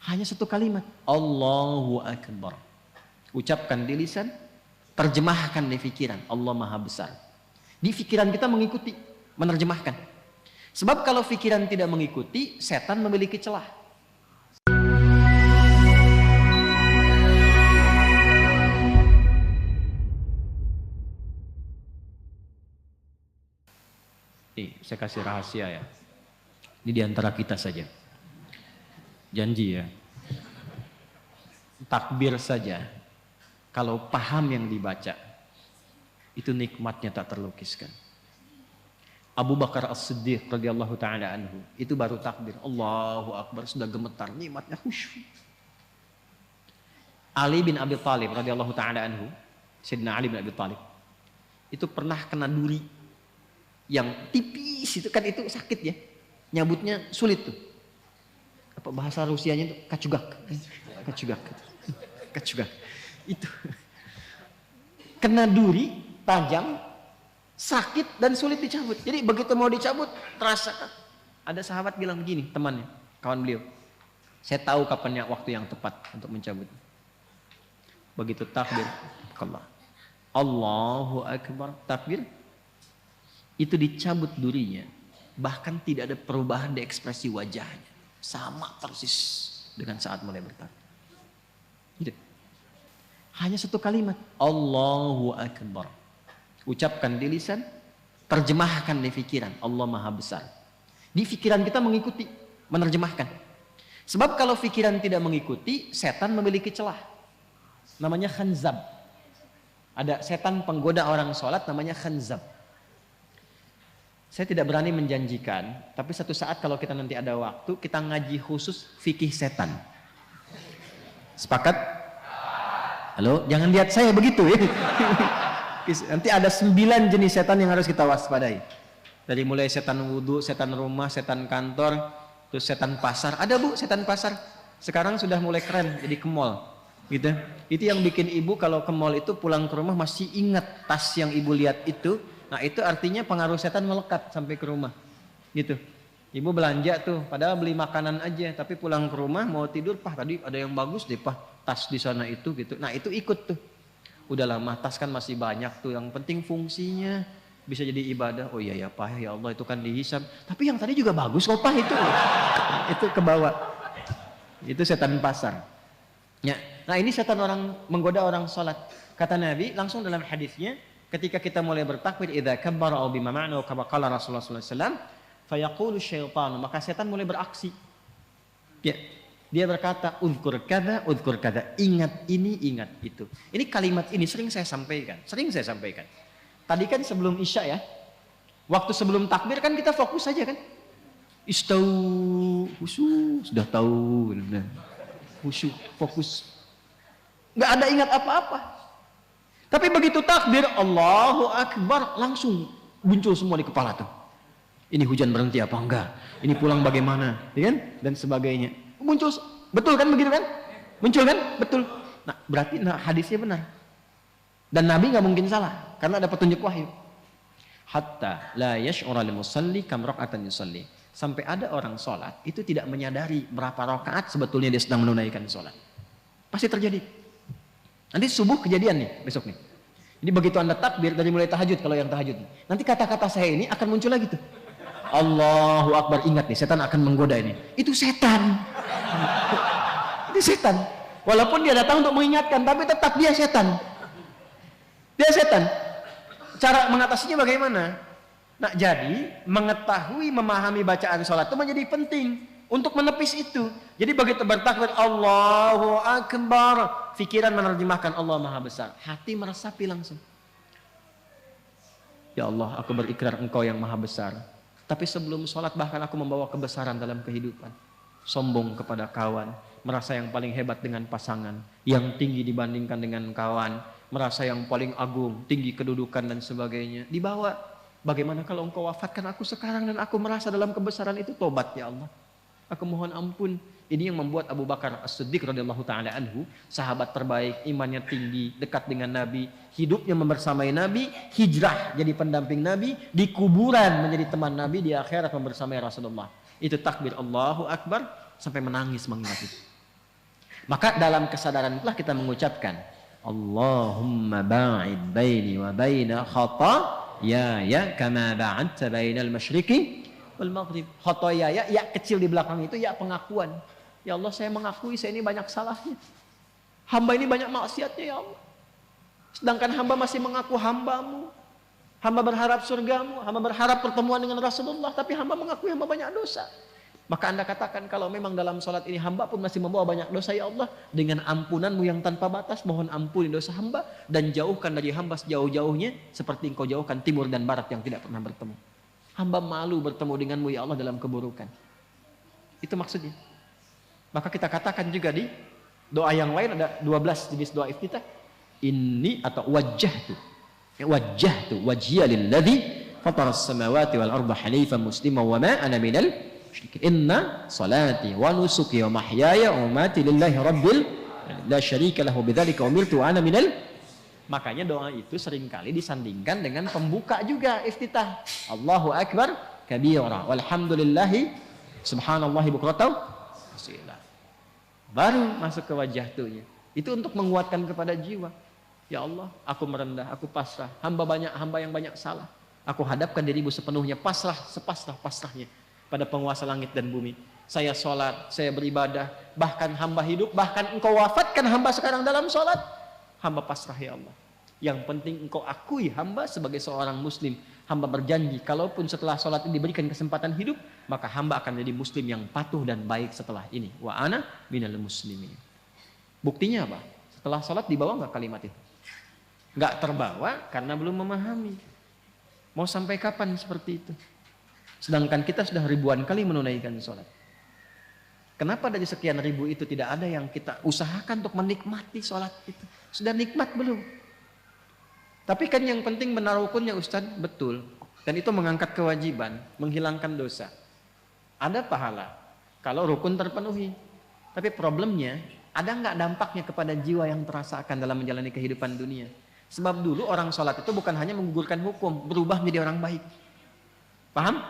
Hanya satu kalimat, Allahu Akbar. Ucapkan di lisan, terjemahkan di pikiran, Allah Maha Besar. Di pikiran kita mengikuti, menerjemahkan. Sebab kalau pikiran tidak mengikuti, setan memiliki celah. Saya kasih rahasia ya. Ini diantara kita saja. Janji ya. Takbir saja. Kalau paham yang dibaca, itu nikmatnya tak terlukiskan. Abu Bakar As-Siddiq radhiyallahu taala anhu, itu baru takbir, Allahu Akbar, sudah gemetar, nikmatnya khusyuk. Ali bin Abi Thalib radhiyallahu taala anhu, Sayyidina Ali bin Abi Thalib, itu pernah kena duri yang tipis itu kan, itu sakit ya. Nyabutnya sulit tuh. Apa bahasa Rusianya itu kacugak. Kacugak. Itu. Kena duri tajam, sakit dan sulit dicabut. Jadi begitu mau dicabut, terasa. Ada sahabat bilang begini, temannya, kawan beliau. Saya tahu kapannya waktu yang tepat untuk mencabut. Begitu takbir, Allah. Allahu Akbar, takbir. Itu dicabut durinya. Bahkan tidak ada perubahan di ekspresi wajahnya. Sama persis dengan saat mulai bertakbir. Gitu. Hanya satu kalimat, Allahu Akbar. Ucapkan di lisan, terjemahkan di pikiran, Allah Maha Besar. Di pikiran kita mengikuti, menerjemahkan. Sebab kalau pikiran tidak mengikuti, setan memiliki celah. Namanya khanzab. Ada setan penggoda orang sholat namanya khanzab. Saya tidak berani menjanjikan, tapi satu saat kalau kita nanti ada waktu, kita ngaji khusus fikih setan. Sepakat? Halo, jangan lihat saya begitu ya. Nanti ada 9 jenis setan yang harus kita waspadai. Dari mulai setan wudhu, setan rumah, setan kantor, terus setan pasar. Ada bu, setan pasar. Sekarang sudah mulai keren, jadi ke mall. Gitu. Itu yang bikin ibu kalau ke mall itu pulang ke rumah masih ingat tas yang ibu lihat itu. Nah itu artinya pengaruh setan melekat sampai ke rumah. Gitu. Ibu belanja tuh, padahal beli makanan aja, tapi pulang ke rumah mau tidur, Pak tadi ada yang bagus deh Pak, tas di sana itu gitu. Nah itu ikut tuh. Udah lama tas kan masih banyak tuh, yang penting fungsinya bisa jadi ibadah. Oh iya ya Pak, ya Allah itu kan dihisab. Tapi yang tadi juga bagus kok Pak itu. Itu ke bawah. Itu setan pasar. Ya. Nah ini setan orang menggoda orang sholat. Kata Nabi langsung dalam hadisnya, ketika kita mulai bertakbir, idza kabbara aw bima ma'na kama qala Rasulullah sallallahu alaihi wasallam, fayaqulu syaitan, maka setan mulai beraksi. Ya. Dia berkata, uzkur kada, ingat ini, ingat itu. Ini kalimat ini sering saya sampaikan. Tadi kan sebelum Isya ya, waktu sebelum takbir kan kita fokus saja kan. Istau, khusyuk, sudah tahu. Khusyuk, fokus. Nggak ada ingat apa-apa. Tapi begitu takbir, Allahu Akbar, langsung muncul semua di kepala tuh. Ini hujan berhenti apa enggak? Ini pulang bagaimana? Ya kan? Dan sebagainya. Muncul, betul kan begitu kan? Muncul kan? Betul. Nah, berarti hadisnya benar. Dan Nabi nggak mungkin salah karena ada petunjuk wahyu. Hatta la yash'ura lil musalli kam raq'atan yusalli. Sampai ada orang sholat itu tidak menyadari berapa rakaat sebetulnya dia sedang menunaikan sholat. Pasti terjadi. Nanti subuh kejadian nih besok nih. Jadi begitu Anda takbir dari mulai tahajud, kalau yang tahajud, nanti kata-kata saya ini akan muncul lagi tuh. Allahu Akbar, ingat nih setan akan menggoda ini. Itu setan. Itu setan. Walaupun dia datang untuk mengingatkan, tapi tetap dia setan. Dia setan. Cara mengatasinya bagaimana? Nah, jadi mengetahui, memahami bacaan sholat itu menjadi penting untuk menepis itu. Jadi begitu bertakbir Allahu Akbar, pikiran menerjemahkan Allah Maha Besar, hati meresapi langsung. Ya Allah, aku berikrar Engkau yang Maha Besar. Tapi sebelum sholat bahkan aku membawa kebesaran dalam kehidupan. Sombong kepada kawan, merasa yang paling hebat dengan pasangan, yang tinggi dibandingkan dengan kawan, merasa yang paling agung, tinggi kedudukan dan sebagainya. Dibawa, bagaimana kalau Engkau wafatkan aku sekarang dan aku merasa dalam kebesaran itu, tobat ya Allah. Aku mohon ampun. Ini yang membuat Abu Bakar As-Siddiq radhiyallahu taala anhu, sahabat terbaik, imannya tinggi, dekat dengan Nabi, hidupnya membersamai Nabi, hijrah jadi pendamping Nabi, di kuburan menjadi teman Nabi, di akhirat membersamai Rasulullah. Itu takbir Allahu Akbar sampai menangis mengingat itu. Maka dalam kesadaran itulah kita mengucapkan Allahumma ba'id baini wa baina khataaya kama ba'adta bainal masyriqi wal maghrib. Khataaya ya kecil di belakang itu ya pengakuan. Ya Allah, saya mengakui saya ini banyak salahnya. Hamba ini banyak maksiatnya ya Allah. Sedangkan hamba masih mengaku hambamu. Hamba berharap surgamu, hamba berharap pertemuan dengan Rasulullah, tapi hamba mengakui hamba banyak dosa. Maka Anda katakan kalau memang dalam sholat ini hamba pun masih membawa banyak dosa ya Allah, dengan ampunanmu yang tanpa batas, mohon ampuni dosa hamba dan jauhkan dari hamba sejauh-jauhnya seperti engkau jauhkan timur dan barat yang tidak pernah bertemu. Hamba malu bertemu denganmu ya Allah dalam keburukan. Itu maksudnya. Maka kita katakan juga di doa yang lain ada 12 jenis doa iftitah. Ini atau wajjahtu wajhiya lilladzi fatara as-samawati wal arda hanifan musliman wa ma ana minal musyrikin. Inna salati wa nusuki wa mahyaya wa mamati lillahi rabbil la syarika lahu bidzalika umirtu wa ana minal. Makanya doa itu seringkali disandingkan dengan pembuka juga iftitah. Allahu akbar kabira walhamdulillahi subhanallahi bukratan asila. Baru masuk ke wajjahtunya. Itu untuk menguatkan kepada jiwa. Ya Allah, aku merendah, aku pasrah. Hamba yang banyak salah. Aku hadapkan dirimu sepenuhnya, pasrah, sepasrah-pasrahnya pada penguasa langit dan bumi. Saya sholat, saya beribadah, bahkan hamba hidup, bahkan engkau wafatkan hamba sekarang dalam sholat. Hamba pasrah ya Allah. Yang penting engkau akui hamba sebagai seorang muslim. Hamba berjanji, kalaupun setelah sholat ini diberikan kesempatan hidup, maka hamba akan jadi muslim yang patuh dan baik setelah ini. Wa ana minal muslimin. Buktinya apa? Setelah sholat dibawa nggak kalimat itu? Nggak terbawa karena belum memahami. Mau sampai kapan seperti itu? Sedangkan kita sudah ribuan kali menunaikan sholat. Kenapa dari sekian ribu itu tidak ada yang kita usahakan untuk menikmati sholat itu? Sudah nikmat belum? Tapi kan yang penting benar rukunnya Ustaz, betul. Dan itu mengangkat kewajiban, menghilangkan dosa. Ada pahala kalau rukun terpenuhi. Tapi problemnya, ada nggak dampaknya kepada jiwa yang terasakan dalam menjalani kehidupan dunia? Sebab dulu orang sholat itu bukan hanya menggugurkan hukum, berubah menjadi orang baik. Paham?